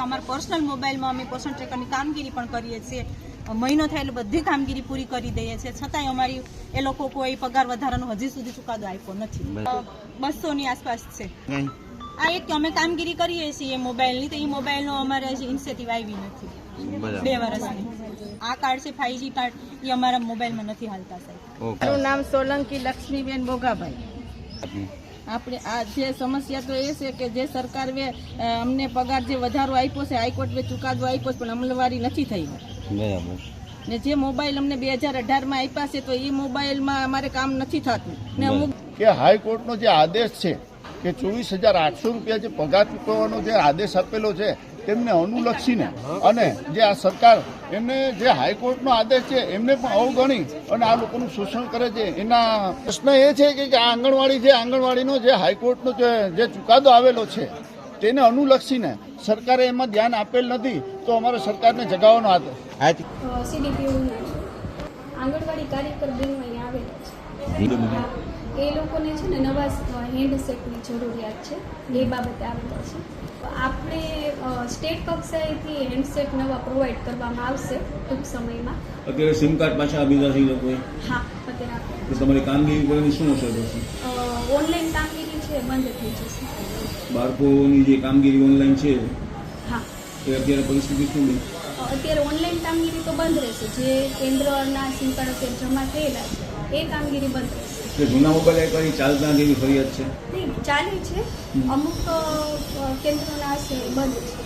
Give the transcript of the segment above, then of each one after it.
અમારા પર્સનલ મોબાઈલમાં અમે પોષણ ટ્રેકરની કામગીરી પણ કરીએ છીએ। મહિનો થાય એટલે બધી કામગીરી પૂરી કરી દઈએ છીએ, છતાંય અમારી એ લોકો કોઈ પગાર વધારાનો હજી સુધી ચુકાદો આપ્યો નથી। 200 ની આસપાસ છે। આ એક અમે કામગીરી કરીએ છીએ મોબાઈલની, તો એ મોબાઈલનો અમારે હજી ઇન્સેટિવ આવી નથી 2 વર્ષની। આ કાર્ડ છે 5G કાર્ડ, એ અમારા મોબાઈલમાં નથી હાલતા સાહેબ। મારું નામ સોલંકી લક્ષ્મીબેન બોગાભાઈ। આપણે આ જે સમસ્યા તો એ છે કે જે સરકારે અમને પગાર જે વધારો આપ્યો છે, હાઈકોર્ટે ચુકાદો આપ્યો છે, પણ અમલવારી નથી થઈ। બરાબર। ને જે મોબાઈલ અમને 2018માં આપ્યા છે, તો એ મોબાઈલમાં અમારે કામ નથી થતું। ને અમુક કે હાઈકોર્ટનો જે આદેશ છે કે 24,800 રૂપિયા જે પગાર ચૂકવવાનો જે આદેશ આપેલો છે, તેમને અનુલક્ષીને અને જે આ સરકાર એમને જે હાઈકોર્ટનો આદેશ છે એમને પણ અવગણી અને આ લોકોનું શોષણ કરે છે। એના પ્રશ્ન એ છે કે આ આંગણવાડી છે, આંગણવાડીનો જે હાઈકોર્ટનો જે ચુકાદો આવેલો છે તેને અનુલક્ષીને સરકારે એમાં ધ્યાન આપેલ નથી, તો અમારે સરકારને જગાવવાનો આદેશ। સીડીપીઓ આંગણવાડી કાર્યકર બહેનો અહીંયા આવેલા છે, એ લોકોને છે ને નવા હેન્ડસેટની જરૂરિયાત છે, એ બાબતે આવેલા છે। આપણે સ્ટેટ કક્ષાએથી હેન્ડસેટ નવા પ્રોવાઈડ કરવામાં આવશે ટૂંક સમયમાં। અત્યારે સિમ કાર્ડ પાછા આપી દીધા છે લોકોએ? હા, અત્યારે તો તમારી કામગીરી પર શું અસર થશે? ઓનલાઈન કામગીરી છે બંધ થઈ જશે। બાળકોની જે કામગીરી ઓનલાઈન છે, હા, એ અત્યારે પરિસ્થિતિ શું છે? અત્યારે ઓનલાઈન કામગીરી તો બંધ રહેશે। જે કેન્દ્રના સિમ કાર્ડ અત્યારે જમા થયેલા છે એ કામગીરી બંધ રહેશે। કે જૂના મોબાઈલ કઈ ચાલતા નથી એવી ફરિયાદ છે? નહીં, ચાલે છે, અમુક કેન્દ્રોના છે બંધ છે।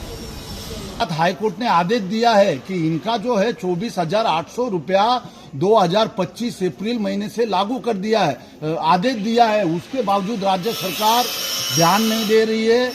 हाईकोर्ट ने आदेश दिया है कि इनका जो है 24,800 रुपया 2025 अप्रैल महीने से लागू कर दिया है, आदेश दिया है। उसके बावजूद राज्य सरकार ध्यान नहीं दे रही है।